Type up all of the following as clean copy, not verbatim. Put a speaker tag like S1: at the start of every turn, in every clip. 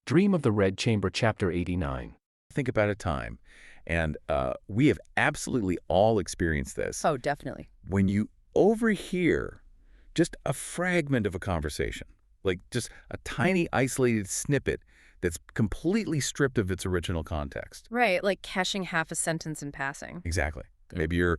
S1: Dream of the Red Chamber, Chapter 89.
S2: Think about a time, and we have absolutely all experienced this,
S3: Oh, definitely.
S2: when you overhear just a fragment of a conversation, like just a tiny isolated snippet that's completely stripped of its original context.
S3: Right, like catching half a sentence in passing.
S2: Exactly. Maybe you're,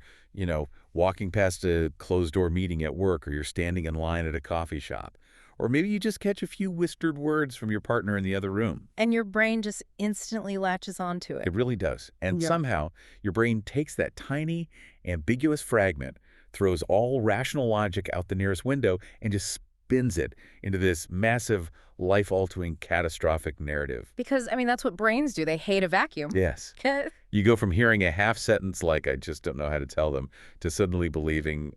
S2: walking past a closed-door meeting at work, or you're standing in line at a coffee shop. Or maybe you just catch a few whispered words from your partner in the other room.
S3: And your brain just instantly latches onto it.
S2: It really does. And
S3: Yeah.
S2: somehow your brain takes that tiny, ambiguous fragment, throws all rational logic out the nearest window, and just spins it into this massive, life-altering, catastrophic narrative.
S3: Because, that's what brains do. They hate a vacuum.
S2: Yes. You go from hearing a half sentence like, "I just don't know how to tell them," to suddenly believing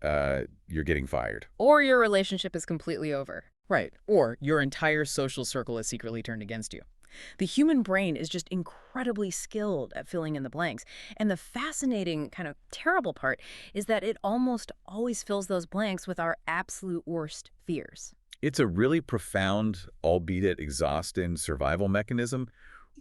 S2: you're getting fired.
S3: Or your relationship is completely over.
S4: Right. Or your entire social circle is secretly turned against you.
S3: The human brain is just incredibly skilled at filling in the blanks. And the fascinating, kind of terrible part is that it almost always fills those blanks with our absolute worst fears.
S2: It's a really profound, albeit exhausting, survival mechanism.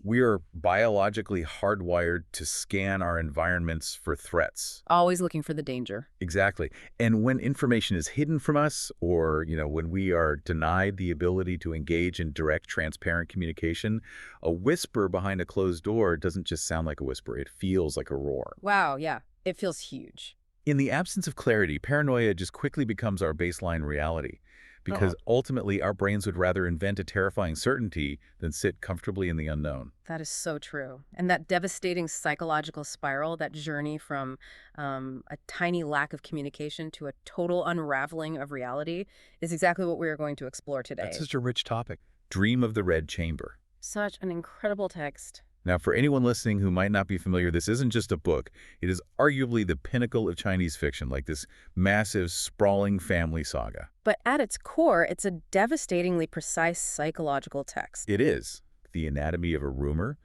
S2: We are biologically hardwired to scan our environments for threats.
S3: Always looking for the danger.
S2: Exactly. And when information is hidden from us, or, when we are denied the ability to engage in direct, transparent communication, a whisper behind a closed door doesn't just sound like a whisper. It feels like a roar.
S3: Wow, yeah. It feels huge.
S2: In the absence of clarity, paranoia just quickly becomes our baseline reality. Because ultimately, our brains would rather invent a terrifying certainty than sit comfortably in the unknown.
S3: That is so true. And that devastating psychological spiral, that journey from a tiny lack of communication to a total unraveling of reality, is exactly what we are going to explore today.
S2: That's such a rich topic. Dream of the Red Chamber.
S3: Such an incredible text.
S2: Now, for anyone listening who might not be familiar, this isn't just a book. It is arguably the pinnacle of Chinese fiction, like this massive, sprawling family saga.
S3: But at its core, it's a devastatingly precise psychological text.
S2: It is. The anatomy of a rumor.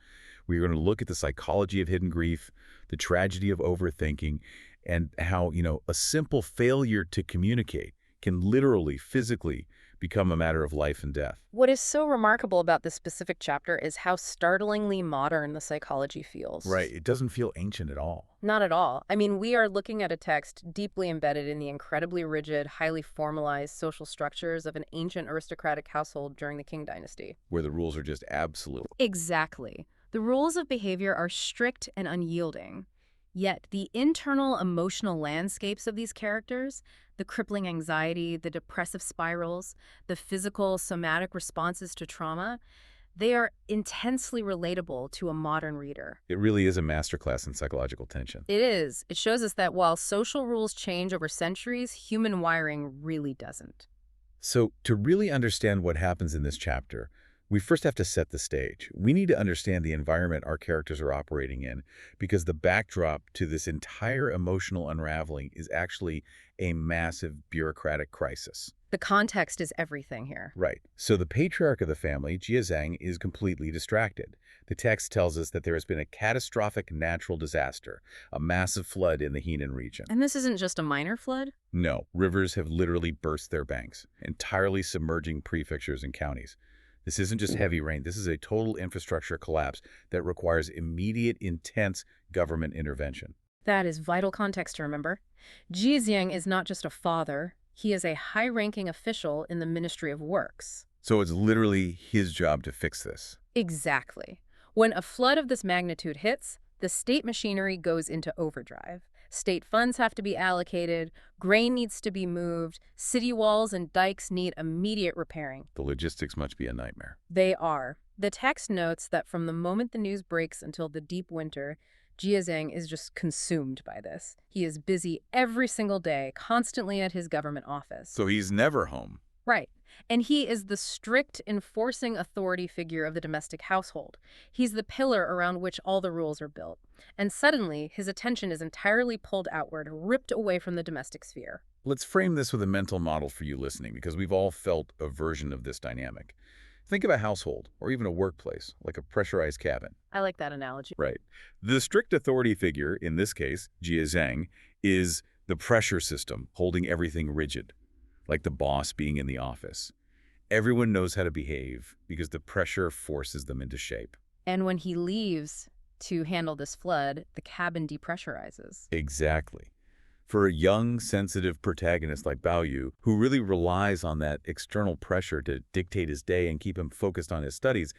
S2: We're going to look at the psychology of hidden grief, the tragedy of overthinking, and how, a simple failure to communicate can literally, physically become a matter of life and death.
S3: What is so remarkable about this specific chapter is how startlingly modern the psychology feels.
S2: Right. It doesn't feel ancient at all.
S3: Not at all. We are looking at a text deeply embedded in the incredibly rigid, highly formalized social structures of an ancient aristocratic household during the Qing dynasty.
S2: Where the rules are just absolute.
S3: Exactly. The rules of behavior are strict and unyielding. Yet the internal emotional landscapes of these characters, the crippling anxiety, the depressive spirals, the physical somatic responses to trauma, they are intensely relatable to a modern reader.
S2: It really is a masterclass in psychological tension.
S3: It is. It shows us that while social rules change over centuries, human wiring really doesn't.
S2: So to really understand what happens in this chapter, we first have to set the stage. We need to understand the environment our characters are operating in, because the backdrop to this entire emotional unraveling is actually a massive bureaucratic crisis.
S3: The context is everything here.
S2: Right. So the patriarch of the family, Zhang, is completely distracted. The text tells us that there has been a catastrophic natural disaster, a massive flood in the Henan region.
S3: And this isn't just a minor flood?
S2: No, rivers have literally burst their banks, entirely submerging prefectures and counties. This isn't just heavy rain. This is a total infrastructure collapse that requires immediate, intense government intervention.
S3: That is vital context to remember. Zhang is not just a father. He is a high-ranking official in the Ministry of Works.
S2: So it's literally his job to fix this.
S3: Exactly. When a flood of this magnitude hits, the state machinery goes into overdrive. State funds have to be allocated, grain needs to be moved, city walls and dikes need immediate repairing.
S2: The logistics must be a nightmare.
S3: They are. The text notes that from the moment the news breaks until the deep winter, Zhang is just consumed by this. He is busy every single day, constantly at his government office.
S2: So he's never home.
S3: Right. And he is the strict enforcing authority figure of the domestic household. He's the pillar around which all the rules are built. And suddenly, his attention is entirely pulled outward, ripped away from the domestic sphere.
S2: Let's frame this with a mental model for you listening, because we've all felt a version of this dynamic. Think of a household, or even a workplace, like a pressurized cabin.
S3: I like that analogy.
S2: Right. The strict authority figure, in this case, Zhang, is the pressure system holding everything rigid, like the boss being in the office. Everyone knows how to behave because the pressure forces them into shape.
S3: And when he leaves to handle this flood, the cabin depressurizes.
S2: Exactly. For a young, sensitive protagonist like Daiyu, who really relies on that external pressure to dictate his day and keep him focused on his studies,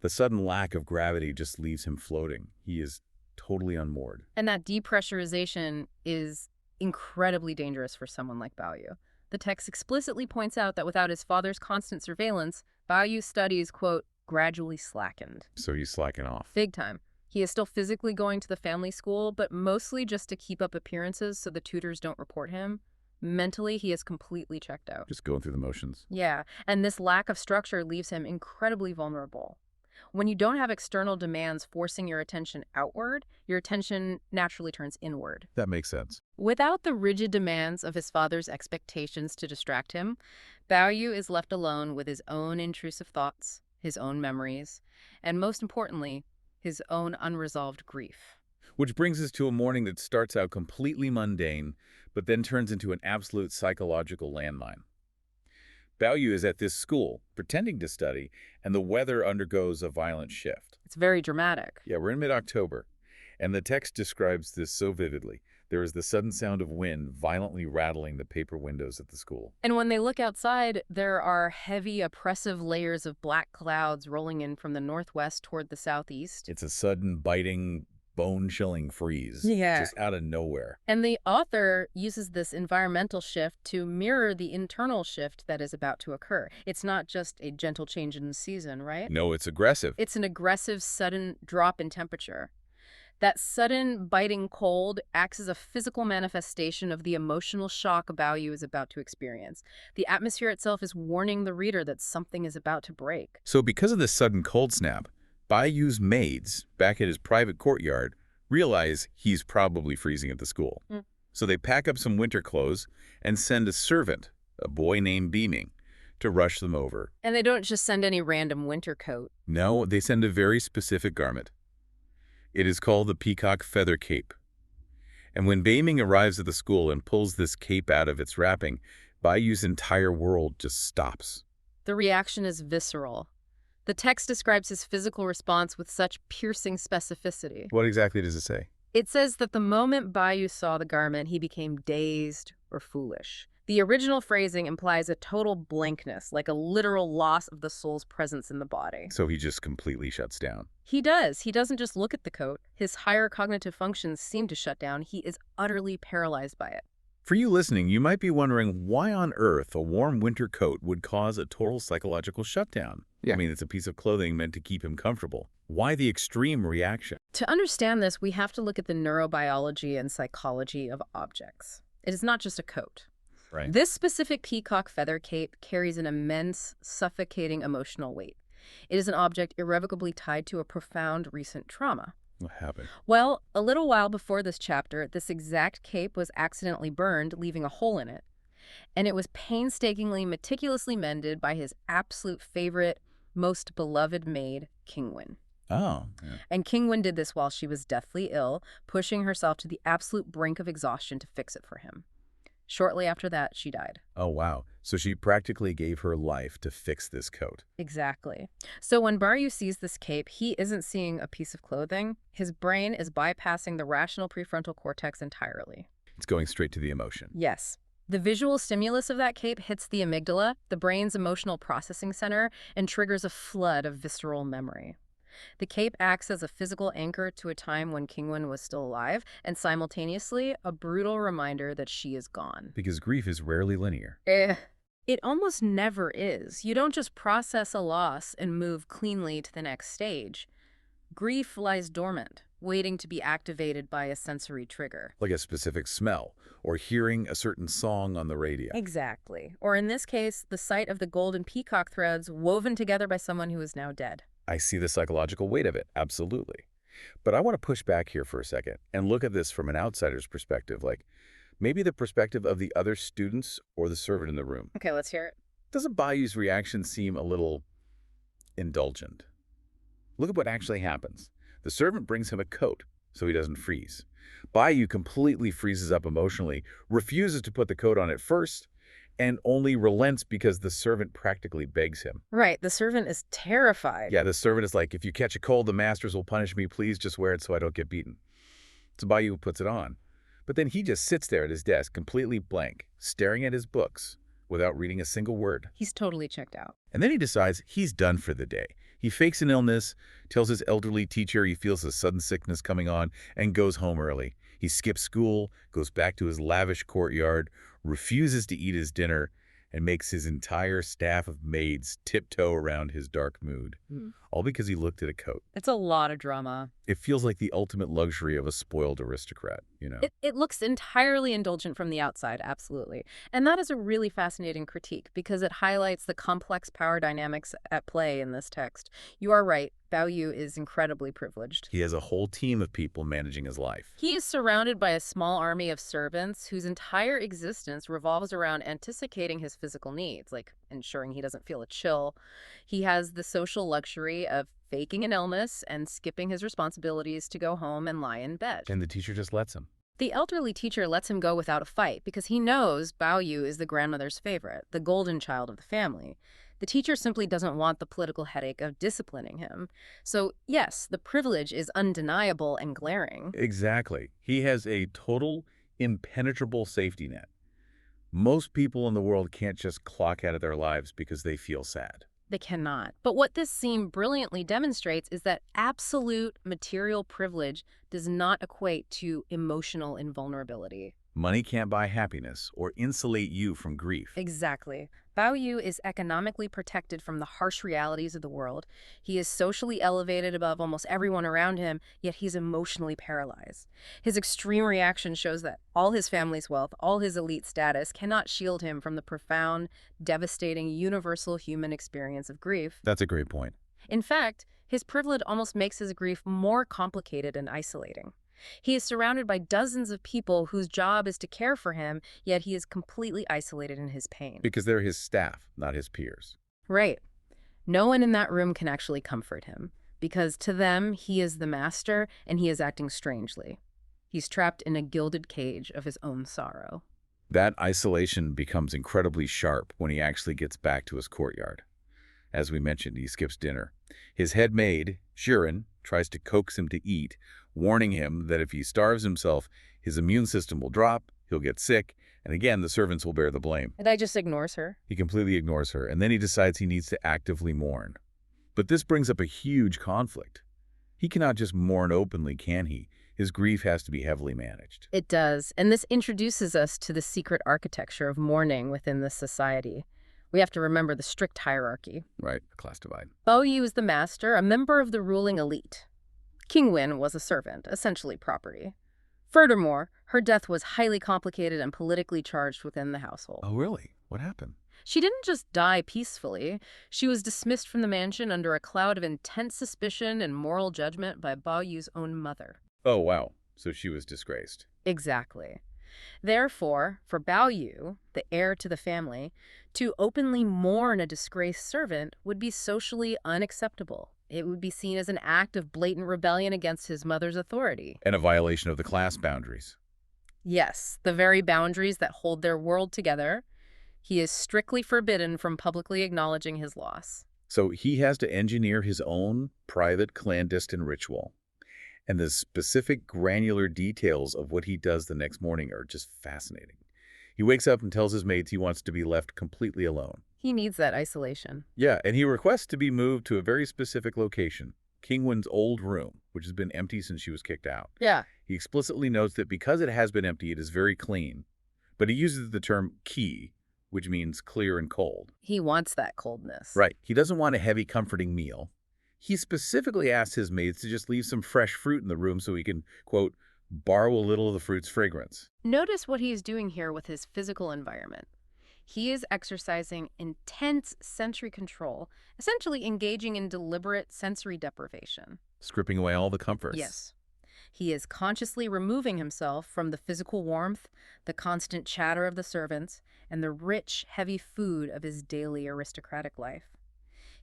S2: the sudden lack of gravity just leaves him floating. He is totally unmoored.
S3: And that depressurization is incredibly dangerous for someone like Daiyu. The text explicitly points out that without his father's constant surveillance, Daiyu's studies, quote, gradually slackened.
S2: So he's slacking off.
S3: Big time. He is still physically going to the family school, but mostly just to keep up appearances so the tutors don't report him. Mentally, he is completely checked out.
S2: Just going through the motions.
S3: Yeah, and this lack of structure leaves him incredibly vulnerable. When you don't have external demands forcing your attention outward, your attention naturally turns inward.
S2: That makes sense.
S3: Without the rigid demands of his father's expectations to distract him, Daiyu is left alone with his own intrusive thoughts, his own memories, and most importantly, his own unresolved grief.
S2: Which brings us to a morning that starts out completely mundane, but then turns into an absolute psychological landmine. Daiyu is at this school, pretending to study, and the weather undergoes a violent shift.
S3: It's very dramatic.
S2: Yeah, we're in mid-October, and the text describes this so vividly. There is the sudden sound of wind violently rattling the paper windows at the school.
S3: And when they look outside, there are heavy, oppressive layers of black clouds rolling in from the northwest toward the southeast.
S2: It's a sudden, biting, bone-chilling freeze.
S3: Yeah.
S2: Just out of nowhere.
S3: And the author uses this environmental shift to mirror the internal shift that is about to occur. It's not just a gentle change in the season, right?
S2: No, it's aggressive.
S3: It's an aggressive, sudden drop in temperature. That sudden, biting cold acts as a physical manifestation of the emotional shock Daiyu is about to experience. The atmosphere itself is warning the reader that something is about to break.
S2: So because of this sudden cold snap, Daiyu's maids, back at his private courtyard, realize he's probably freezing at the school. So they pack up some winter clothes and send a servant, a boy named Beaming, to rush them over.
S3: And they don't just send any random winter coat.
S2: No, they send a very specific garment. It is called the peacock feather cape. And when Beaming arrives at the school and pulls this cape out of its wrapping, Daiyu's entire world just stops.
S3: The reaction is visceral. The text describes his physical response with such piercing specificity.
S2: What exactly does it say?
S3: It says that the moment Daiyu saw the garment, he became dazed or foolish. The original phrasing implies a total blankness, like a literal loss of the soul's presence in the body.
S2: So he just completely shuts down.
S3: He does. He doesn't just look at the coat. His higher cognitive functions seem to shut down. He is utterly paralyzed by it.
S2: For you listening, you might be wondering why on earth a warm winter coat would cause a total psychological shutdown.
S1: Yeah.
S2: I mean, it's a piece of clothing meant to keep him comfortable. Why the extreme reaction?
S3: To understand this, we have to look at the neurobiology and psychology of objects. It is not just a coat.
S2: Right.
S3: This specific peacock feather cape carries an immense, suffocating emotional weight. It is an object irrevocably tied to a profound recent trauma.
S2: What happened?
S3: Well, a little while before this chapter, this exact cape was accidentally burned, leaving a hole in it. And it was painstakingly, meticulously mended by his absolute favorite, most beloved maid, Kingwin.
S2: Oh. Yeah.
S3: And Kingwin did this while she was deathly ill, pushing herself to the absolute brink of exhaustion to fix it for him. Shortly after that, she died.
S2: Oh, wow. So she practically gave her life to fix this coat.
S3: Exactly. So when Daiyu sees this cape, he isn't seeing a piece of clothing. His brain is bypassing the rational prefrontal cortex entirely.
S2: It's going straight to the emotion.
S3: Yes. The visual stimulus of that cape hits the amygdala, the brain's emotional processing center, and triggers a flood of visceral memory. The cape acts as a physical anchor to a time when Kingwin was still alive, and simultaneously, a brutal reminder that she is gone.
S2: Because grief is rarely linear.
S3: It almost never is. You don't just process a loss and move cleanly to the next stage. Grief lies dormant, waiting to be activated by a sensory trigger.
S2: Like a specific smell, or hearing a certain song on the radio.
S3: Exactly. Or in this case, the sight of the golden peacock threads woven together by someone who is now dead.
S2: I see the psychological weight of it, absolutely. But I want to push back here for a second and look at this from an outsider's perspective, like maybe the perspective of the other students or the servant in the room.
S3: Okay, let's hear it.
S2: Doesn't Daiyu's reaction seem a little indulgent? Look at what actually happens. The servant brings him a coat so he doesn't freeze. Daiyu completely freezes up emotionally, refuses to put the coat on at first, and only relents because the servant practically begs him.
S3: Right, the servant is terrified.
S2: Yeah, the servant is like, if you catch a cold, the masters will punish me. Please just wear it so I don't get beaten. So Daiyu puts it on. But then he just sits there at his desk, completely blank, staring at his books without reading a single word.
S3: He's totally checked out.
S2: And then he decides he's done for the day. He fakes an illness, tells his elderly teacher he feels a sudden sickness coming on, and goes home early. He skips school, goes back to his lavish courtyard, refuses to eat his dinner, and makes his entire staff of maids tiptoe around his dark mood. All because he looked at a coat.
S3: It's a lot of drama.
S2: It feels like the ultimate luxury of a spoiled aristocrat,
S3: It looks entirely indulgent from the outside, absolutely. And that is a really fascinating critique because it highlights the complex power dynamics at play in this text. You are right, Daiyu is incredibly privileged.
S2: He has a whole team of people managing his life.
S3: He is surrounded by a small army of servants whose entire existence revolves around anticipating his physical needs, like ensuring he doesn't feel a chill. He has the social luxury of faking an illness and skipping his responsibilities to go home and lie in bed.
S2: And the teacher just lets him.
S3: The elderly teacher lets him go without a fight because he knows Daiyu is the grandmother's favorite, the golden child of the family. The teacher simply doesn't want the political headache of disciplining him. So, yes, the privilege is undeniable and glaring.
S2: Exactly. He has a total, impenetrable safety net. Most people in the world can't just clock out of their lives because they feel sad.
S3: They cannot. But what this scene brilliantly demonstrates is that absolute material privilege does not equate to emotional invulnerability.
S2: Money can't buy happiness or insulate you from grief.
S3: Exactly. Daiyu is economically protected from the harsh realities of the world. He is socially elevated above almost everyone around him, yet he's emotionally paralyzed. His extreme reaction shows that all his family's wealth, all his elite status, cannot shield him from the profound, devastating, universal human experience of grief.
S2: That's a great point.
S3: In fact, his privilege almost makes his grief more complicated and isolating. He is surrounded by dozens of people whose job is to care for him, yet he is completely isolated in his pain.
S2: Because they're his staff, not his peers.
S3: Right. No one in that room can actually comfort him, because to them, he is the master and he is acting strangely. He's trapped in a gilded cage of his own sorrow.
S2: That isolation becomes incredibly sharp when he actually gets back to his courtyard. As we mentioned, he skips dinner. His head maid, Shirin, tries to coax him to eat, warning him that if he starves himself, his immune system will drop, he'll get sick, and again, the servants will bear the blame.
S3: And I just ignores her.
S2: He completely ignores her, and then he decides he needs to actively mourn. But this brings up a huge conflict. He cannot just mourn openly, can he? His grief has to be heavily managed.
S3: It does, and this introduces us to the secret architecture of mourning within this society. We have to remember the strict hierarchy.
S2: Right, class divide.
S3: Daiyu is the master, a member of the ruling elite. King Wen was a servant, essentially property. Furthermore, her death was highly complicated and politically charged within the household.
S2: Oh, really? What happened?
S3: She didn't just die peacefully. She was dismissed from the mansion under a cloud of intense suspicion and moral judgment by Daiyu's own mother.
S2: Oh, wow. So she was disgraced.
S3: Exactly. Therefore, for Daiyu, the heir to the family, to openly mourn a disgraced servant would be socially unacceptable. It would be seen as an act of blatant rebellion against his mother's authority.
S2: And a violation of the class boundaries.
S3: Yes, the very boundaries that hold their world together. He is strictly forbidden from publicly acknowledging his loss.
S2: So he has to engineer his own private clandestine ritual. And the specific granular details of what he does the next morning are just fascinating. He wakes up and tells his mates he wants to be left completely alone.
S3: He needs that isolation.
S2: Yeah, and he requests to be moved to a very specific location, Kingwen's old room, which has been empty since she was kicked out.
S3: Yeah.
S2: He explicitly notes that because it has been empty, it is very clean. But he uses the term ki, which means clear and cold.
S3: He wants that coldness.
S2: Right. He doesn't want a heavy, comforting meal. He specifically asks his maids to just leave some fresh fruit in the room so he can, quote, borrow a little of the fruit's fragrance.
S3: Notice what he's doing here with his physical environment. He is exercising intense sensory control, essentially engaging in deliberate sensory deprivation.
S2: Stripping away all the comforts.
S3: Yes. He is consciously removing himself from the physical warmth, the constant chatter of the servants, and the rich, heavy food of his daily aristocratic life.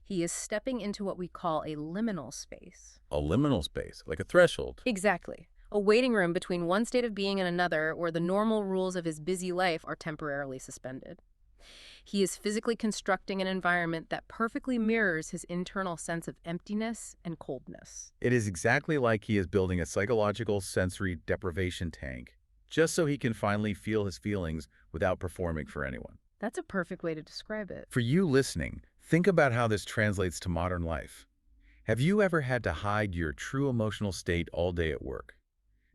S3: He is stepping into what we call a liminal space.
S2: A liminal space, like a threshold.
S3: Exactly. A waiting room between one state of being and another where the normal rules of his busy life are temporarily suspended. He is physically constructing an environment that perfectly mirrors his internal sense of emptiness and coldness.
S2: It is exactly like he is building a psychological sensory deprivation tank, just so he can finally feel his feelings without performing for anyone.
S3: That's a perfect way to describe it.
S2: For you listening, think about how this translates to modern life. Have you ever had to hide your true emotional state all day at work?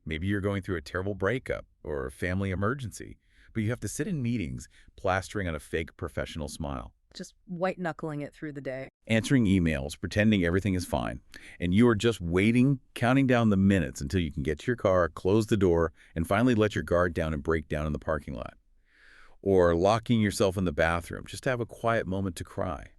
S2: Maybe you're going through a terrible breakup or a family emergency, but you have to sit in meetings plastering on a fake professional smile,
S3: Just white-knuckling it through the day.
S2: answering emails, pretending everything is fine, and you are just waiting, counting down the minutes until you can get to your car, close the door, and finally let your guard down and break down in the parking lot. Or locking yourself in the bathroom just to have a quiet moment to cry.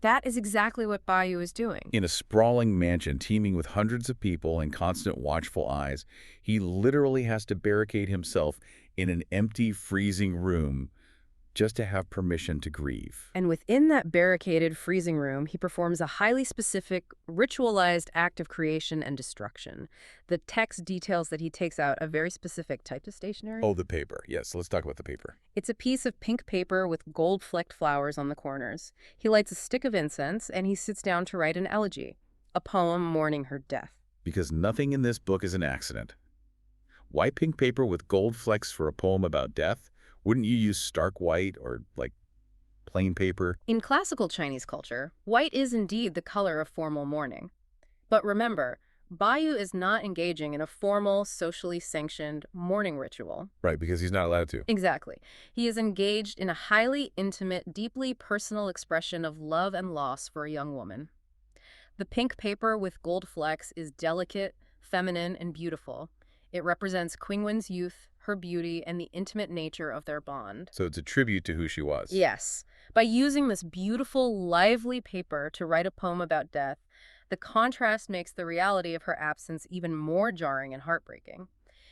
S3: That is exactly what Daiyu is doing.
S2: In a sprawling mansion teeming with hundreds of people and constant watchful eyes, he literally has to barricade himself in an empty, freezing room just to have permission to grieve.
S3: And within that barricaded freezing room, he performs a highly specific, ritualized act of creation and destruction. The text details that he takes out a very specific type of stationery.
S2: Oh, the paper. Yes, let's talk about the paper.
S3: It's a piece of pink paper with gold-flecked flowers on the corners. He lights a stick of incense, and he sits down to write an elegy, a poem mourning her death.
S2: Because nothing in this book is an accident. Why pink paper with gold flecks for a poem about death? Wouldn't you use stark white or, like, plain paper?
S3: In classical Chinese culture, white is indeed the color of formal mourning. But remember, Daiyu is not engaging in a formal, socially sanctioned mourning ritual.
S2: Right, because he's not allowed to.
S3: Exactly. He is engaged in a highly intimate, deeply personal expression of love and loss for a young woman. The pink paper with gold flecks is delicate, feminine, and beautiful. It represents Qingwen's youth, her beauty, and the intimate nature of their bond.
S2: So it's a tribute to who she was.
S3: Yes. By using this beautiful, lively paper to write a poem about death, the contrast makes the reality of her absence even more jarring and heartbreaking.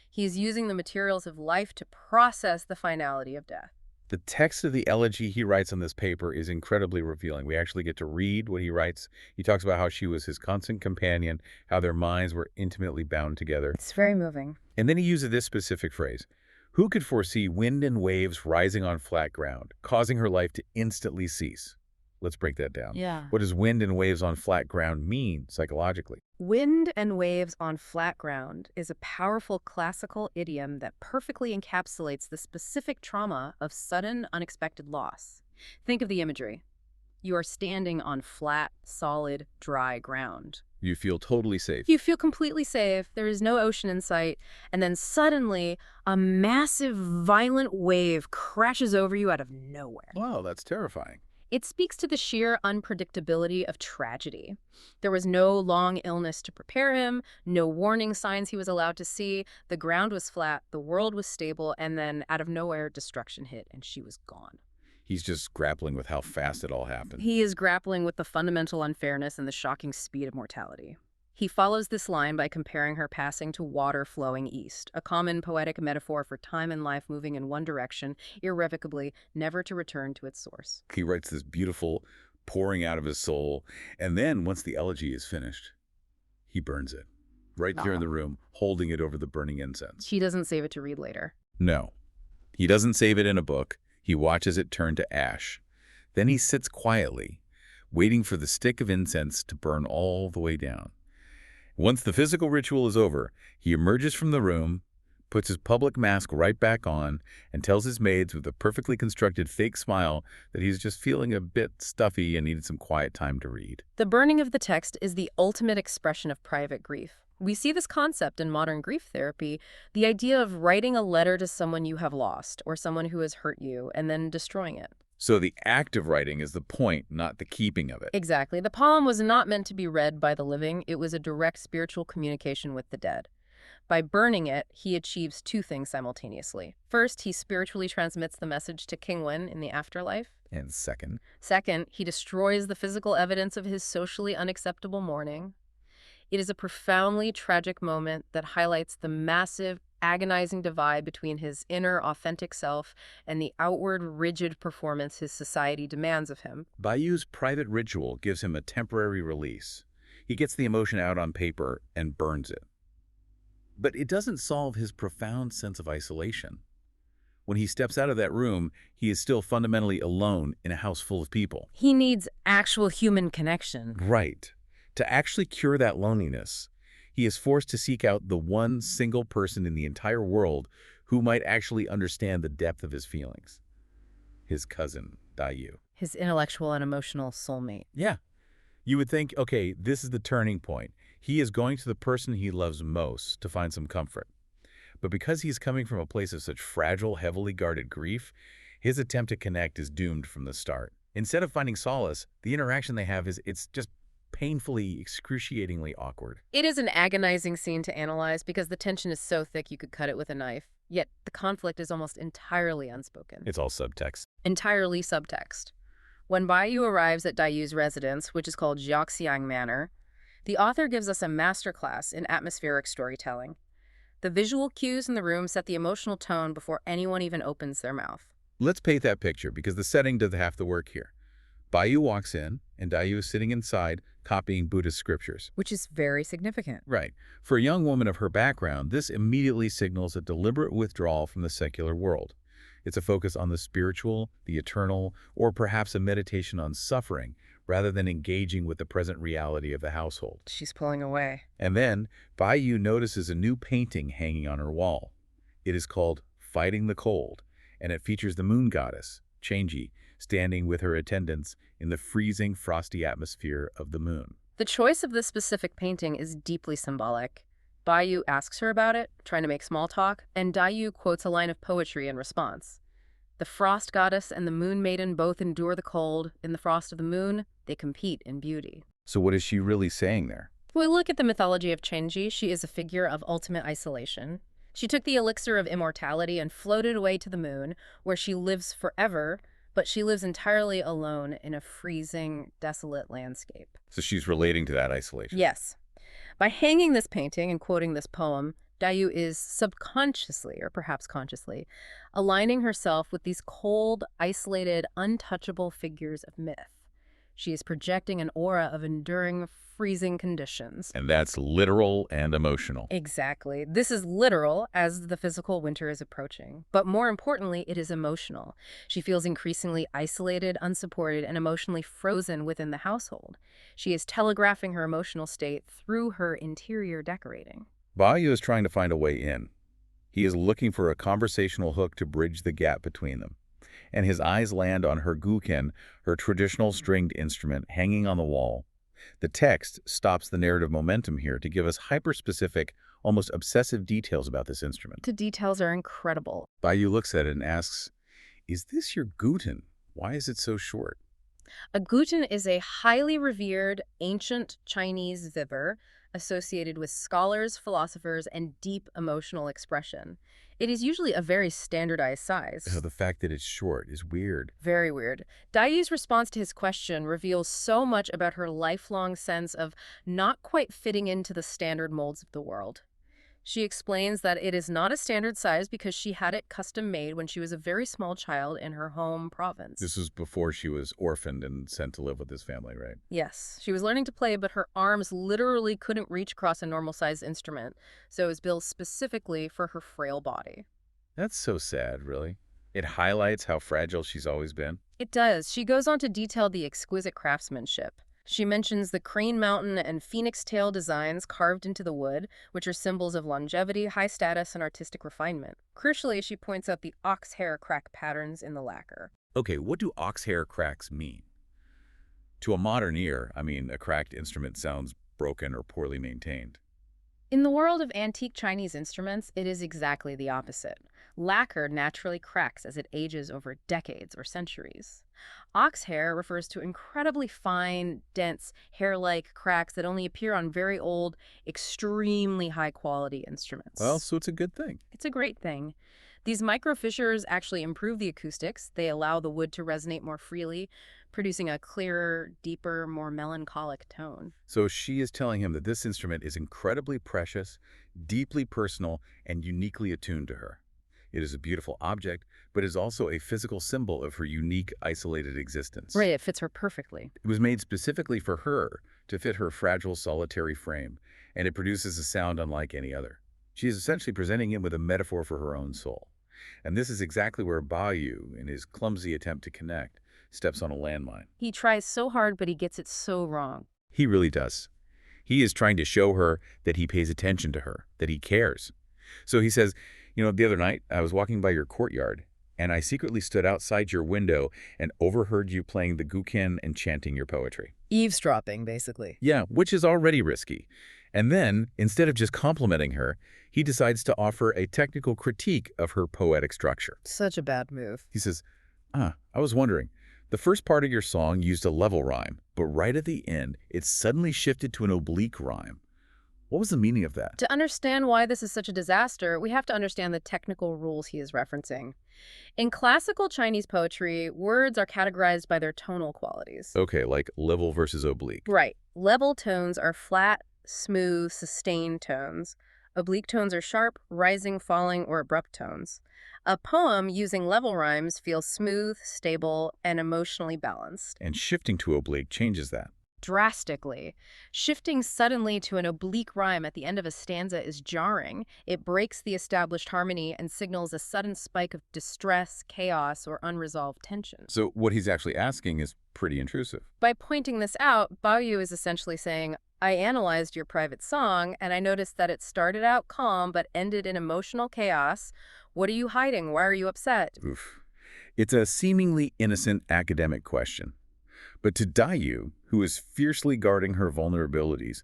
S3: He is using the materials of life to process the finality of death.
S2: The text of the elegy he writes on this paper is incredibly revealing. We actually get to read what he writes. He talks about how she was his constant companion, how their minds were intimately bound together.
S3: It's very moving.
S2: And then he uses this specific phrase: "Who could foresee wind and waves rising on flat ground, causing her life to instantly cease?" Let's break that down.
S3: Yeah.
S2: What does wind and waves on flat ground mean psychologically?
S3: Wind and waves on flat ground is a powerful classical idiom that perfectly encapsulates the specific trauma of sudden, unexpected loss. Think of the imagery. You are standing on flat, solid, dry ground.
S2: You feel totally safe.
S3: You feel completely safe. There is no ocean in sight. And then suddenly, a massive, violent wave crashes over you out of nowhere.
S2: Wow, that's terrifying.
S3: It speaks to the sheer unpredictability of tragedy. There was no long illness to prepare him, no warning signs he was allowed to see. The ground was flat, the world was stable, and then out of nowhere, destruction hit, and she was gone.
S2: He's just grappling with how fast it all happened.
S3: He is grappling with the fundamental unfairness and the shocking speed of mortality. He follows this line by comparing her passing to water flowing east, a common poetic metaphor for time and life moving in one direction, irrevocably, never to return to its source.
S2: He writes this beautiful pouring out of his soul, and then once the elegy is finished, he burns it, right there in the room, holding it over the burning incense.
S3: He doesn't save it to read later.
S2: No, he doesn't save it in a book. He watches it turn to ash. Then he sits quietly, waiting for the stick of incense to burn all the way down. Once the physical ritual is over, he emerges from the room, puts his public mask right back on, and tells his maids with a perfectly constructed fake smile that he's just feeling a bit stuffy and needed some quiet time to read.
S3: The burning of the text is the ultimate expression of private grief. We see this concept in modern grief therapy, the idea of writing a letter to someone you have lost or someone who has hurt you and then destroying it.
S2: So the act of writing is the point, not the keeping of it.
S3: Exactly. The poem was not meant to be read by the living. It was a direct spiritual communication with the dead. By burning it, he achieves two things simultaneously. First, he spiritually transmits the message to Qingwen in the afterlife.
S2: And second,
S3: He destroys the physical evidence of his socially unacceptable mourning. It is a profoundly tragic moment that highlights the massive, agonizing divide between his inner, authentic self and the outward, rigid performance his society demands of him.
S2: Daiyu's private ritual gives him a temporary release. He gets the emotion out on paper and burns it. But it doesn't solve his profound sense of isolation. When he steps out of that room, he is still fundamentally alone in a house full of people.
S3: He needs actual human connection.
S2: Right. To actually cure that loneliness, he is forced to seek out the one single person in the entire world who might actually understand the depth of his feelings. His cousin, Daiyu.
S3: His intellectual and emotional soulmate.
S2: Yeah. You would think, okay, this is the turning point. He is going to the person he loves most to find some comfort. But because he's coming from a place of such fragile, heavily guarded grief, his attempt to connect is doomed from the start. Instead of finding solace, the interaction they have it's just painfully, excruciatingly awkward.
S3: It is an agonizing scene to analyze because the tension is so thick you could cut it with a knife. Yet the conflict is almost entirely unspoken.
S2: It's all subtext.
S3: Entirely subtext. When Baiyu arrives at Daiyu's residence, which is called Jiaxiang Manor, the author gives us a masterclass in atmospheric storytelling. The visual cues in the room set the emotional tone before anyone even opens their mouth.
S2: Let's paint that picture because the setting does half the work here. Baiyu walks in, and Daiyu is sitting inside, copying Buddhist scriptures.
S3: Which is very significant.
S2: Right. For a young woman of her background, this immediately signals a deliberate withdrawal from the secular world. It's a focus on the spiritual, the eternal, or perhaps a meditation on suffering, rather than engaging with the present reality of the household.
S3: She's pulling away.
S2: And then, Baiyu notices a new painting hanging on her wall. It is called Fighting the Cold, and it features the moon goddess, Changji, standing with her attendants in the freezing, frosty atmosphere of the moon.
S3: The choice of this specific painting is deeply symbolic. Baiyu asks her about it, trying to make small talk, and Daiyu quotes a line of poetry in response. The frost goddess and the moon maiden both endure the cold. In the frost of the moon, they compete in beauty.
S2: So what is she really saying there?
S3: If we look at the mythology of Chenji, she is a figure of ultimate isolation. She took the elixir of immortality and floated away to the moon, where she lives forever, but she lives entirely alone in a freezing, desolate landscape.
S2: So she's relating to that isolation.
S3: Yes. By hanging this painting and quoting this poem, Daiyu is subconsciously, or perhaps consciously, aligning herself with these cold, isolated, untouchable figures of myth. She is projecting an aura of enduring, freezing conditions.
S2: And that's literal and emotional.
S3: Exactly. This is literal as the physical winter is approaching. But more importantly, it is emotional. She feels increasingly isolated, unsupported, and emotionally frozen within the household. She is telegraphing her emotional state through her interior decorating.
S2: Baiyu is trying to find a way in. He is looking for a conversational hook to bridge the gap between them. And his eyes land on her guqin, her traditional stringed instrument, hanging on the wall. The text stops the narrative momentum here to give us hyper-specific, almost obsessive details about this instrument.
S3: The details are incredible.
S2: Baiyu looks at it and asks, "Is this your guqin? Why is it so short?"
S3: A guqin is a highly revered ancient Chinese zither associated with scholars, philosophers, and deep emotional expression. It is usually a very standardized size.
S2: So the fact that it's short is weird.
S3: Very weird. Daiyu's response to his question reveals so much about her lifelong sense of not quite fitting into the standard molds of the world. She explains that it is not a standard size because she had it custom made when she was a very small child in her home province.
S2: This was before she was orphaned and sent to live with his family, right?
S3: Yes, she was learning to play, but her arms literally couldn't reach across a normal-sized instrument, so it was built specifically for her frail body.
S2: That's so sad, really. It highlights how fragile she's always been.
S3: It does. She goes on to detail the exquisite craftsmanship. She mentions the crane mountain and phoenix tail designs carved into the wood, which are symbols of longevity, high status, and artistic refinement. Crucially, she points out the ox hair crack patterns in the lacquer.
S2: Okay, what do ox hair cracks mean? To a modern ear, a cracked instrument sounds broken or poorly maintained.
S3: In the world of antique Chinese instruments, it is exactly the opposite. Lacquer naturally cracks as it ages over decades or centuries. Ox hair refers to incredibly fine, dense, hair-like cracks that only appear on very old, extremely high-quality instruments.
S2: Well, so it's a good thing.
S3: It's a great thing. These micro-fissures actually improve the acoustics. They allow the wood to resonate more freely, producing a clearer, deeper, more melancholic tone.
S2: So she is telling him that this instrument is incredibly precious, deeply personal, and uniquely attuned to her. It is a beautiful object, but is also a physical symbol of her unique, isolated existence.
S3: Right, it fits her perfectly.
S2: It was made specifically for her, to fit her fragile, solitary frame, and it produces a sound unlike any other. She is essentially presenting him with a metaphor for her own soul. And this is exactly where Daiyu, in his clumsy attempt to connect, steps on a landmine.
S3: He tries so hard, but he gets it so wrong.
S2: He really does. He is trying to show her that he pays attention to her, that he cares. So he says, the other night I was walking by your courtyard, and I secretly stood outside your window and overheard you playing the guqin and chanting your poetry.
S4: Eavesdropping, basically.
S2: Yeah, which is already risky. And then, instead of just complimenting her, he decides to offer a technical critique of her poetic structure.
S4: Such a bad move.
S2: He says, I was wondering, the first part of your song used a level rhyme, but right at the end, it suddenly shifted to an oblique rhyme. What was the meaning of that?
S3: To understand why this is such a disaster, we have to understand the technical rules he is referencing. In classical Chinese poetry, words are categorized by their tonal qualities.
S2: Okay, like level versus oblique.
S3: Right. Level tones are flat, smooth, sustained tones. Oblique tones are sharp, rising, falling, or abrupt tones. A poem using level rhymes feels smooth, stable, and emotionally balanced.
S2: And shifting to oblique changes that.
S3: Drastically. Shifting suddenly to an oblique rhyme at the end of a stanza is jarring. It breaks the established harmony and signals a sudden spike of distress, chaos, or unresolved tension.
S2: So what he's actually asking is pretty intrusive.
S3: By pointing this out, Daiyu is essentially saying, I analyzed your private song, and I noticed that it started out calm but ended in emotional chaos. What are you hiding? Why are you upset?
S2: Oof. It's a seemingly innocent academic question. But to Daiyu, who is fiercely guarding her vulnerabilities,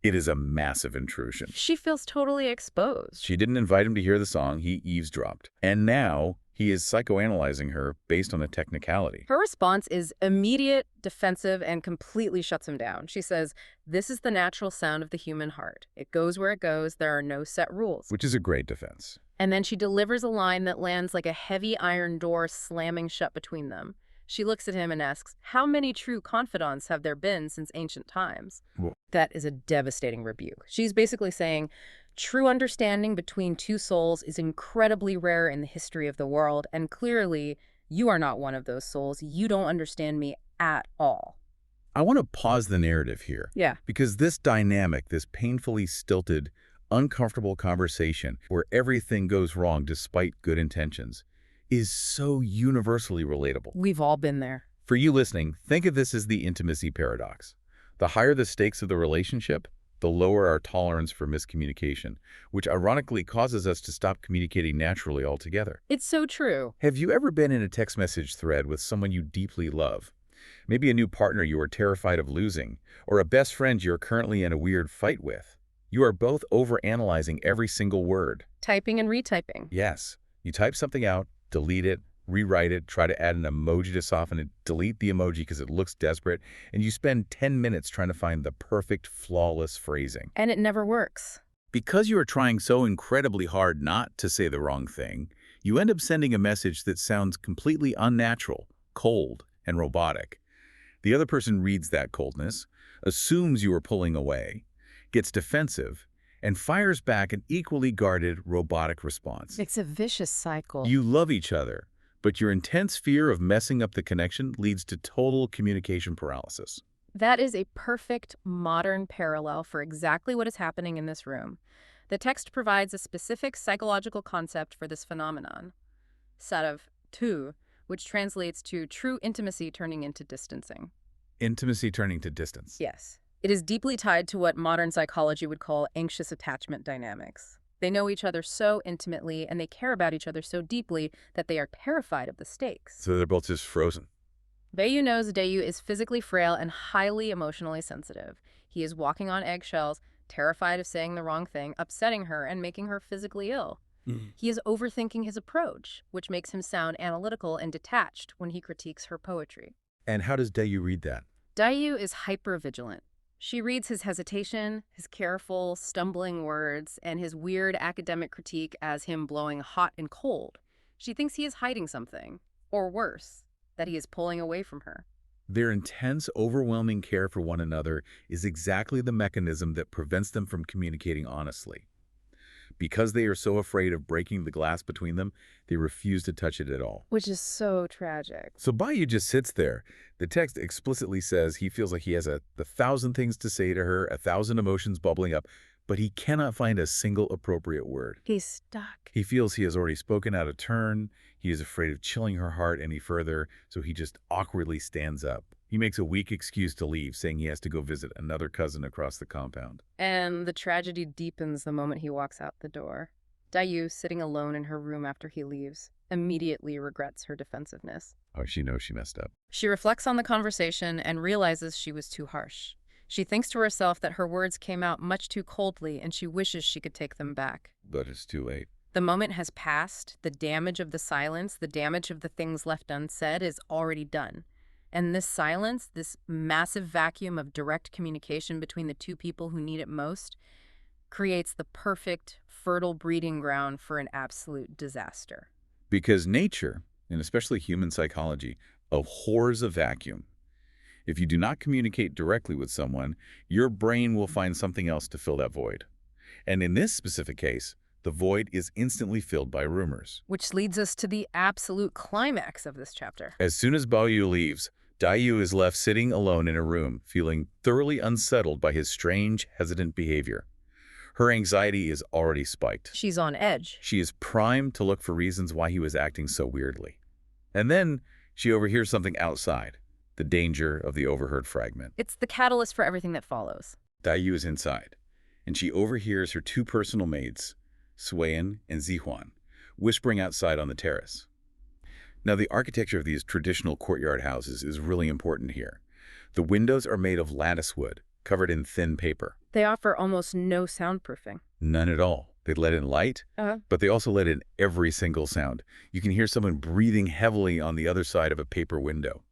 S2: it is a massive intrusion.
S3: She feels totally exposed.
S2: She didn't invite him to hear the song, he eavesdropped. And now he is psychoanalyzing her based on a technicality.
S3: Her response is immediate, defensive, and completely shuts him down. She says, this is the natural sound of the human heart. It goes where it goes. There are no set rules.
S2: Which is a great defense.
S3: And then she delivers a line that lands like a heavy iron door slamming shut between them. She looks at him and asks, how many true confidants have there been since ancient times?
S2: Whoa.
S3: That is a devastating rebuke. She's basically saying, true understanding between two souls is incredibly rare in the history of the world, and clearly, you are not one of those souls. You don't understand me at all.
S2: I want to pause the narrative here.
S3: Yeah.
S2: Because this dynamic, this painfully stilted, uncomfortable conversation where everything goes wrong despite good intentions, is so universally relatable.
S3: We've all been there.
S2: For you listening, think of this as the intimacy paradox. The higher the stakes of the relationship, the lower our tolerance for miscommunication, which ironically causes us to stop communicating naturally altogether.
S3: It's so true.
S2: Have you ever been in a text message thread with someone you deeply love? Maybe a new partner you are terrified of losing, or a best friend you're currently in a weird fight with. You are both overanalyzing every single word.
S3: Typing and retyping.
S2: Yes. You type something out, delete it, rewrite it, try to add an emoji to soften it, delete the emoji because it looks desperate, and you spend 10 minutes trying to find the perfect, flawless phrasing.
S3: And it never works.
S2: Because you are trying so incredibly hard not to say the wrong thing, you end up sending a message that sounds completely unnatural, cold, and robotic. The other person reads that coldness, assumes you are pulling away, gets defensive, and fires back an equally guarded, robotic response.
S3: It's a vicious cycle.
S2: You love each other, but your intense fear of messing up the connection leads to total communication paralysis.
S3: That is a perfect modern parallel for exactly what is happening in this room. The text provides a specific psychological concept for this phenomenon, sarav tu, which translates to true intimacy turning into distancing.
S2: Intimacy turning to distance.
S3: Yes. It is deeply tied to what modern psychology would call anxious attachment dynamics. They know each other so intimately and they care about each other so deeply that they are terrified of the stakes.
S2: So they're both just frozen.
S3: Daiyu knows Daiyu is physically frail and highly emotionally sensitive. He is walking on eggshells, terrified of saying the wrong thing, upsetting her, and making her physically ill. He is overthinking his approach, which makes him sound analytical and detached when he critiques her poetry.
S2: And how does Daiyu read that?
S3: Daiyu is hypervigilant. She reads his hesitation, his careful, stumbling words, and his weird academic critique as him blowing hot and cold. She thinks he is hiding something, or worse, that he is pulling away from her.
S2: Their intense, overwhelming care for one another is exactly the mechanism that prevents them from communicating honestly. Because they are so afraid of breaking the glass between them, they refuse to touch it at all.
S3: Which is so tragic.
S2: So Daiyu just sits there. The text explicitly says he feels like he has 1,000 things to say to her, 1,000 emotions bubbling up, but he cannot find a single appropriate word.
S3: He's stuck.
S2: He feels he has already spoken out of turn. He is afraid of chilling her heart any further, so he just awkwardly stands up. He makes a weak excuse to leave, saying he has to go visit another cousin across the compound.
S3: And the tragedy deepens the moment he walks out the door. Daiyu, sitting alone in her room after he leaves, immediately regrets her defensiveness.
S2: Oh, she knows she messed up.
S3: She reflects on the conversation and realizes she was too harsh. She thinks to herself that her words came out much too coldly and she wishes she could take them back.
S2: But it's too late.
S3: The moment has passed. The damage of the silence, the damage of the things left unsaid is already done. And this silence, this massive vacuum of direct communication between the two people who need it most, creates the perfect, fertile breeding ground for an absolute disaster.
S2: Because nature, and especially human psychology, abhors a vacuum. If you do not communicate directly with someone, your brain will find something else to fill that void. And in this specific case, the void is instantly filled by rumors.
S3: Which leads us to the absolute climax of this chapter.
S2: As soon as Daiyu leaves, Daiyu is left sitting alone in a room, feeling thoroughly unsettled by his strange, hesitant behavior. Her anxiety is already spiked.
S3: She's on edge.
S2: She is primed to look for reasons why he was acting so weirdly. And then she overhears something outside, the danger of the overheard fragment.
S3: It's the catalyst for everything that follows.
S2: Daiyu is inside, and she overhears her two personal maids, Suyen and Zihuan, whispering outside on the terrace. Now, the architecture of these traditional courtyard houses is really important here. The windows are made of lattice wood, covered in thin paper.
S3: They offer almost no soundproofing.
S2: None at all. They let in light, but they also let in every single sound. You can hear someone breathing heavily on the other side of a paper window.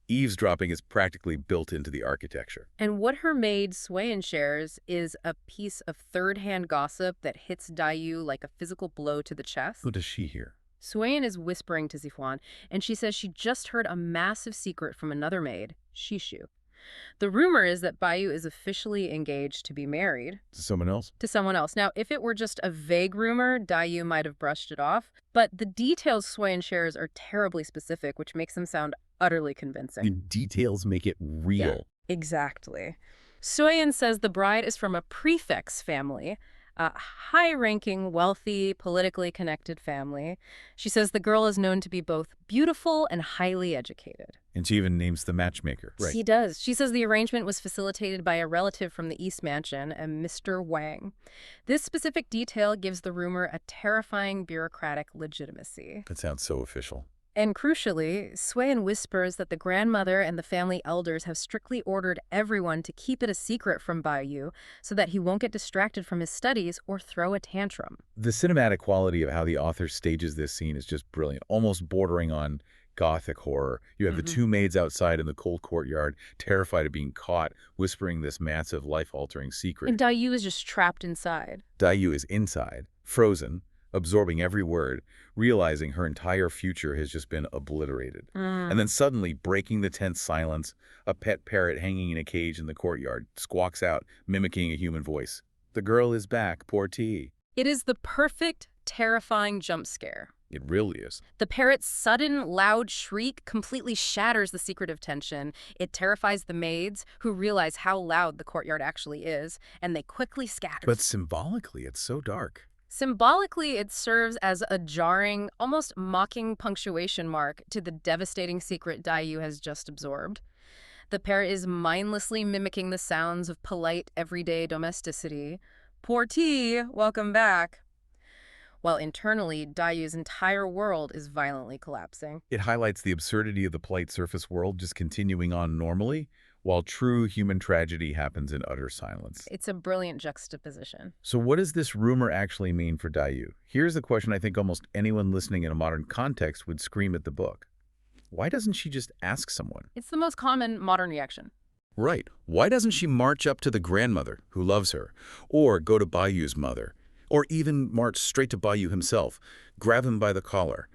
S2: Eavesdropping is practically built into the architecture.
S3: And what her maid Suyen shares is a piece of third-hand gossip that hits Daiyu like a physical blow to the chest.
S2: What does she hear?
S3: Suyen is whispering to Zihuan, and she says she just heard a massive secret from another maid, Shishu. The rumor is that Daiyu is officially engaged to be married.
S2: To someone else?
S3: To someone else. Now, if it were just a vague rumor, Daiyu might have brushed it off, but the details Suyen shares are terribly specific, which makes them sound utterly convincing.
S2: The details make it real.
S3: Yeah, exactly. Suyen says the bride is from a prefect's family, a high-ranking, wealthy, politically connected family. She says the girl is known to be both beautiful and highly educated.
S2: And she even names the matchmaker. Right.
S3: She does. She says the arrangement was facilitated by a relative from the East Mansion, a Mr. Wang. This specific detail gives the rumor a terrifying bureaucratic legitimacy.
S2: That sounds so official.
S3: And crucially, Suyen whispers that the grandmother and the family elders have strictly ordered everyone to keep it a secret from Daiyu so that he won't get distracted from his studies or throw a tantrum.
S2: The cinematic quality of how the author stages this scene is just brilliant, almost bordering on gothic horror. You have the two maids outside in the cold courtyard, terrified of being caught, whispering this massive, life-altering secret.
S3: And Daiyu is just trapped inside.
S2: Daiyu is inside, frozen, absorbing every word, realizing her entire future has just been obliterated. And then suddenly, breaking the tense silence, a pet parrot hanging in a cage in the courtyard squawks out, mimicking a human voice. "The girl is back, poor T."
S3: It is the perfect, terrifying jump scare.
S2: It really is.
S3: The parrot's sudden, loud shriek completely shatters the secretive tension. It terrifies the maids, who realize how loud the courtyard actually is, and they quickly scatter.
S2: But symbolically, it's so dark.
S3: Symbolically, it serves as a jarring, almost mocking punctuation mark to the devastating secret Daiyu has just absorbed. The parrot is mindlessly mimicking the sounds of polite, everyday domesticity. "Poor T, welcome back." While internally, Daiyu's entire world is violently collapsing.
S2: It highlights the absurdity of the polite surface world just continuing on normally, while true human tragedy happens in utter silence.
S3: It's a brilliant juxtaposition.
S2: So what does this rumor actually mean for Daiyu? Here's the question I think almost anyone listening in a modern context would scream at the book. Why doesn't she just ask someone?
S3: It's the most common modern reaction.
S2: Right. Why doesn't she march up to the grandmother who loves her, or go to Daiyu's mother, or even march straight to Daiyu himself, grab him by the collar,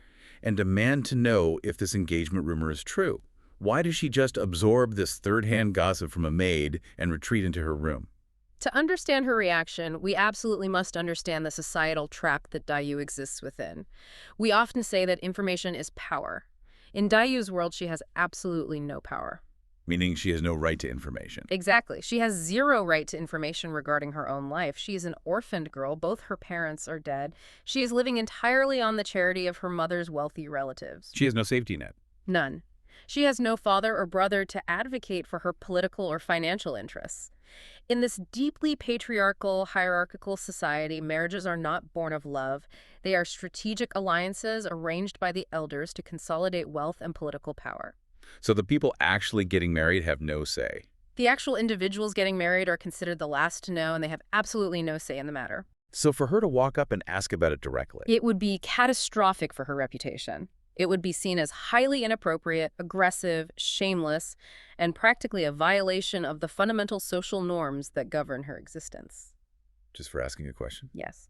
S2: and demand to know if this engagement rumor is true? Why does she just absorb this third-hand gossip from a maid and retreat into her room?
S3: To understand her reaction, we absolutely must understand the societal trap that Daiyu exists within. We often say that information is power. In Daiyu's world, she has absolutely no power.
S2: meaning she has no right to information.
S3: Exactly. She has zero right to information regarding her own life. She is an orphaned girl. Both her parents are dead. She is living entirely on the charity of her mother's wealthy relatives.
S2: She has no safety net.
S3: None. She has no father or brother to advocate for her political or financial interests. In this deeply patriarchal, hierarchical society, marriages are not born of love. They are strategic alliances arranged by the elders to consolidate wealth and political power.
S2: So the people actually getting married have no say.
S3: The actual individuals getting married are considered the last to know, and they have absolutely no say in the matter.
S2: So for her to walk up and ask about it directly,
S3: It would be catastrophic for her reputation. It would be seen as highly inappropriate, aggressive, shameless, and practically a violation of the fundamental social norms that govern her existence.
S2: just for asking a question.
S3: Yes.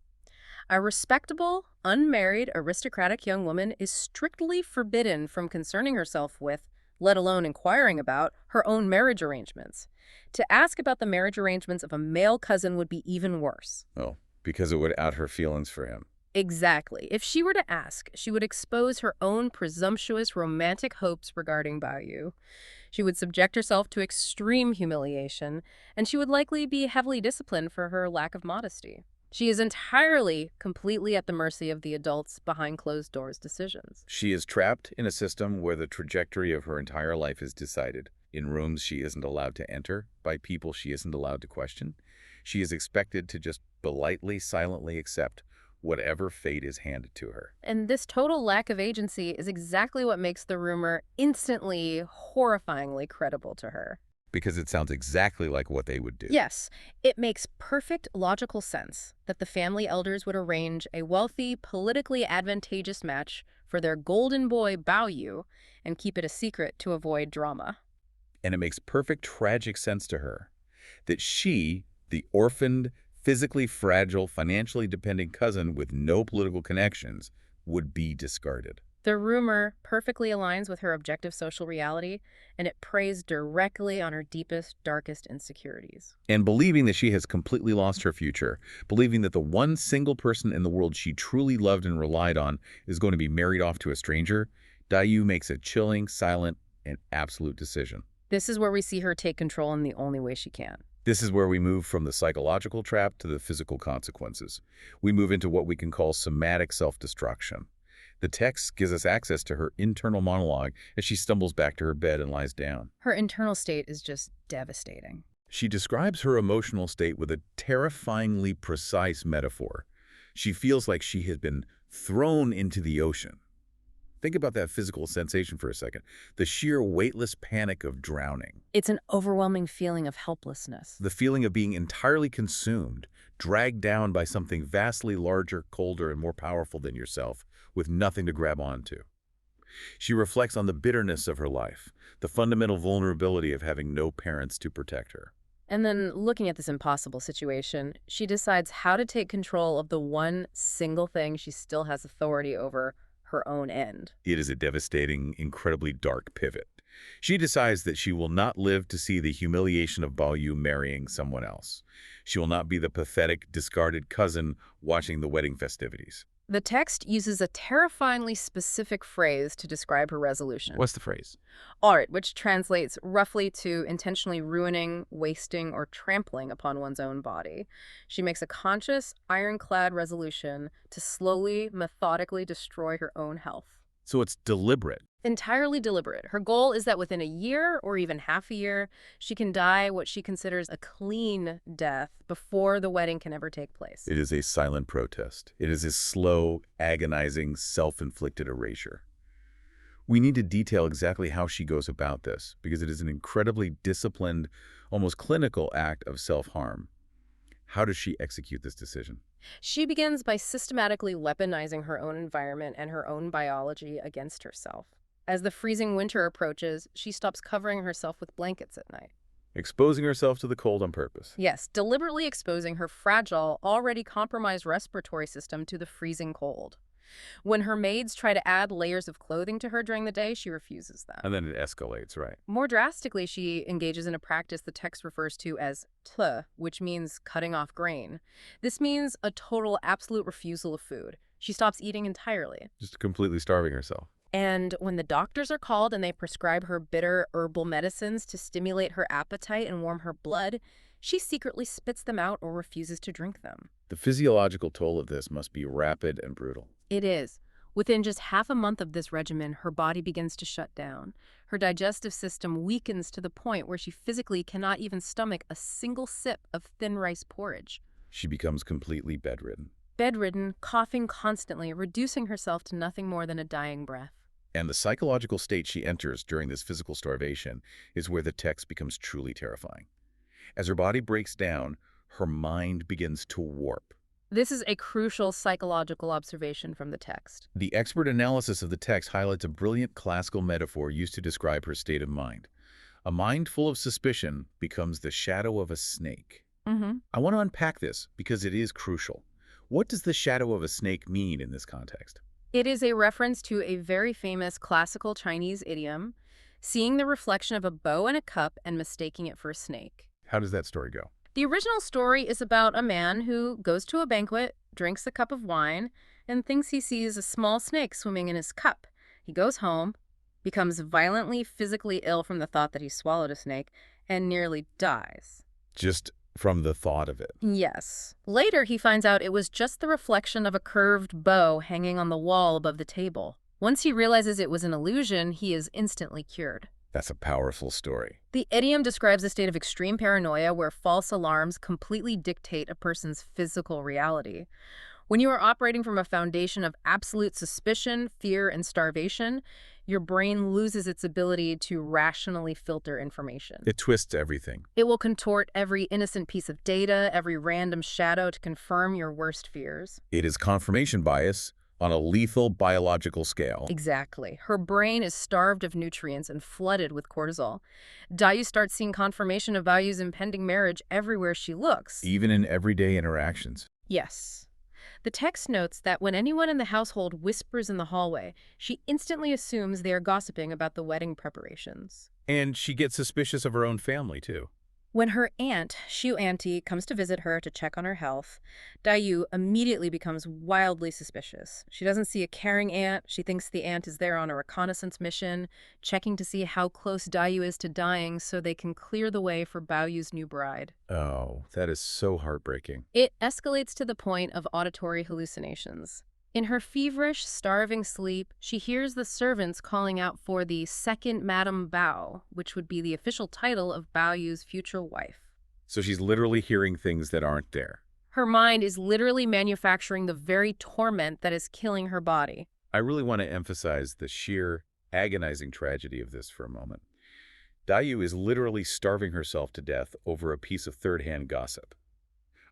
S3: A respectable, unmarried, aristocratic young woman is strictly forbidden from concerning herself with, let alone inquiring about, her own marriage arrangements. To ask about the marriage arrangements of a male cousin would be even worse.
S2: Oh, because it would out her feelings for him.
S3: Exactly. If she were to ask, she would expose her own presumptuous romantic hopes regarding Daiyu. She would subject herself to extreme humiliation, and she would likely be heavily disciplined for her lack of modesty. She is entirely, completely at the mercy of the adults behind closed doors' decisions.
S2: She is trapped in a system where the trajectory of her entire life is decided. In rooms she isn't allowed to enter, by people she isn't allowed to question. She is expected to just politely, silently accept whatever fate is handed to her.
S3: And this total lack of agency is exactly what makes the rumor instantly, horrifyingly credible to her.
S2: Because it sounds exactly like what they would do.
S3: Yes, it makes perfect logical sense that the family elders would arrange a wealthy, politically advantageous match for their golden boy Daiyu and keep it a secret to avoid drama.
S2: And it makes perfect tragic sense to her that she, the orphaned, physically fragile, financially dependent cousin with no political connections, would be discarded.
S3: The rumor perfectly aligns with her objective social reality, and it preys directly on her deepest, darkest insecurities.
S2: And believing that she has completely lost her future, believing that the one single person in the world she truly loved and relied on is going to be married off to a stranger, Daiyu makes a chilling, silent, and absolute decision.
S3: This is where we see her take control in the only way she can.
S2: This is where we move from the psychological trap to the physical consequences. We move into what we can call somatic self-destruction. The text gives us access to her internal monologue as she stumbles back to her bed and lies down.
S3: Her internal state is just devastating.
S2: She describes her emotional state with a terrifyingly precise metaphor. She feels like she has been thrown into the ocean. Think about that physical sensation for a second. The sheer weightless panic of drowning.
S3: It's an overwhelming feeling of helplessness.
S2: The feeling of being entirely consumed, dragged down by something vastly larger, colder, and more powerful than yourself, with nothing to grab onto. She reflects on the bitterness of her life, the fundamental vulnerability of having no parents to protect her.
S3: And then, looking at this impossible situation, she decides how to take control of the one single thing she still has authority over, her own end.
S2: It is a devastating, incredibly dark pivot. She decides that she will not live to see the humiliation of Daiyu marrying someone else. She will not be the pathetic, discarded cousin watching the wedding festivities.
S3: The text uses a terrifyingly specific phrase to describe her resolution.
S2: What's the phrase?
S3: Art, which translates roughly to intentionally ruining, wasting, or trampling upon one's own body. She makes a conscious, ironclad resolution to slowly, methodically destroy her own health.
S2: So it's deliberate.
S3: Entirely deliberate. Her goal is that within a year or even half a year, she can die what she considers a clean death before the wedding can ever take place.
S2: It is a silent protest. It is a slow, agonizing, self-inflicted erasure. We need to detail exactly how she goes about this, because it is an incredibly disciplined, almost clinical act of self-harm. How does she execute this decision?
S3: She begins by systematically weaponizing her own environment and her own biology against herself. As the freezing winter approaches, she stops covering herself with blankets at night.
S2: Exposing herself to the cold on purpose.
S3: Yes, deliberately exposing her fragile, already compromised respiratory system to the freezing cold. When her maids try to add layers of clothing to her during the day, she refuses them.
S2: And then it escalates, right?
S3: More drastically, she engages in a practice the text refers to as tle, which means cutting off grain. This means a total, absolute refusal of food. She stops eating entirely.
S2: Just completely starving herself.
S3: And when the doctors are called and they prescribe her bitter herbal medicines to stimulate her appetite and warm her blood, she secretly spits them out or refuses to drink them.
S2: The physiological toll of this must be rapid and brutal.
S3: It is. Within just half a month of this regimen, her body begins to shut down. Her digestive system weakens to the point where she physically cannot even stomach a single sip of thin rice porridge.
S2: She becomes completely bedridden.
S3: Bedridden, coughing constantly, reducing herself to nothing more than a dying breath.
S2: And the psychological state she enters during this physical starvation is where the text becomes truly terrifying. As her body breaks down, her mind begins to warp.
S3: This is a crucial psychological observation from the text.
S2: The expert analysis of the text highlights a brilliant classical metaphor used to describe her state of mind. A mind full of suspicion becomes the shadow of a snake. I want to unpack this because it is crucial. What does the shadow of a snake mean in this context?
S3: It is a reference to a very famous classical Chinese idiom, seeing the reflection of a bow in a cup and mistaking it for a snake.
S2: How does that story go?
S3: The original story is about a man who goes to a banquet, drinks a cup of wine, and thinks he sees a small snake swimming in his cup. He goes home, becomes violently physically ill from the thought that he swallowed a snake, and nearly dies.
S2: Just from the thought of it.
S3: Yes. Later, he finds out it was just the reflection of a curved bow hanging on the wall above the table. Once he realizes it was an illusion, he is instantly cured.
S2: That's a powerful story.
S3: The idiom describes a state of extreme paranoia where false alarms completely dictate a person's physical reality. When you are operating from a foundation of absolute suspicion, fear, and starvation, your brain loses its ability to rationally filter information.
S2: It twists everything.
S3: It will contort every innocent piece of data, every random shadow to confirm your worst fears.
S2: It is confirmation bias on a lethal biological scale.
S3: Exactly. Her brain is starved of nutrients and flooded with cortisol. Daiyu starts seeing confirmation of Baoyu's impending marriage everywhere she looks.
S2: Even in everyday interactions.
S3: Yes. The text notes that when anyone in the household whispers in the hallway, she instantly assumes they are gossiping about the wedding preparations.
S2: And she gets suspicious of her own family, too.
S3: When her aunt, Shu Auntie, comes to visit her to check on her health, Daiyu immediately becomes wildly suspicious. She doesn't see a caring aunt. She thinks the aunt is there on a reconnaissance mission, checking to see how close Daiyu is to dying so they can clear the way for Baoyu's new bride.
S2: Oh, that is so heartbreaking.
S3: It escalates to the point of auditory hallucinations. In her feverish, starving sleep, she hears the servants calling out for the second Madame Bao, which would be the official title of Baoyu's future wife.
S2: So she's literally hearing things that aren't there.
S3: Her mind is literally manufacturing the very torment that is killing her body.
S2: I really want to emphasize the sheer, agonizing tragedy of this for a moment. Daiyu is literally starving herself to death over a piece of third-hand gossip.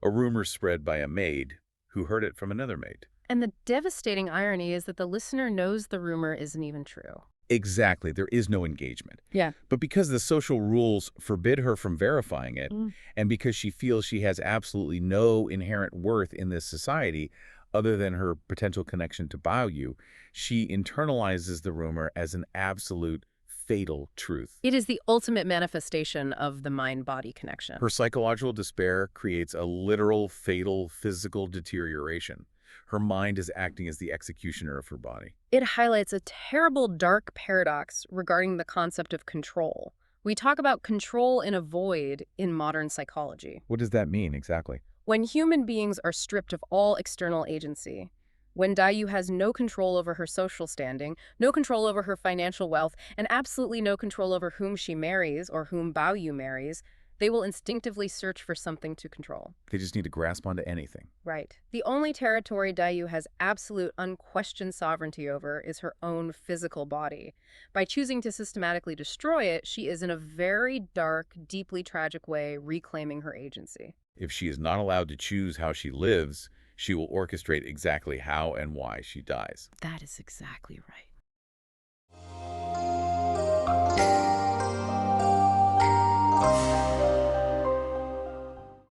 S2: A rumor spread by a maid who heard it from another maid.
S3: And the devastating irony is that the listener knows the rumor isn't even true.
S2: Exactly. There is no engagement.
S3: Yeah.
S2: But because the social rules forbid her from verifying it, and because she feels she has absolutely no inherent worth in this society other than her potential connection to Baoyu, she internalizes the rumor as an absolute fatal truth.
S3: It is the ultimate manifestation of the mind-body connection.
S2: Her psychological despair creates a literal, fatal physical deterioration. Her mind is acting as the executioner of her body.
S3: It highlights a terrible, dark paradox regarding the concept of control. We talk about control in a void in modern psychology.
S2: What does that mean exactly?
S3: When human beings are stripped of all external agency, when Daiyu has no control over her social standing, no control over her financial wealth, and absolutely no control over whom she marries or whom Baoyu marries, they will instinctively search for something to control.
S2: They just need to grasp onto anything.
S3: Right. The only territory Daiyu has absolute, unquestioned sovereignty over is her own physical body. By choosing to systematically destroy it, she is in a very dark, deeply tragic way reclaiming her agency.
S2: If she is not allowed to choose how she lives, she will orchestrate exactly how and why she dies.
S3: That is exactly right.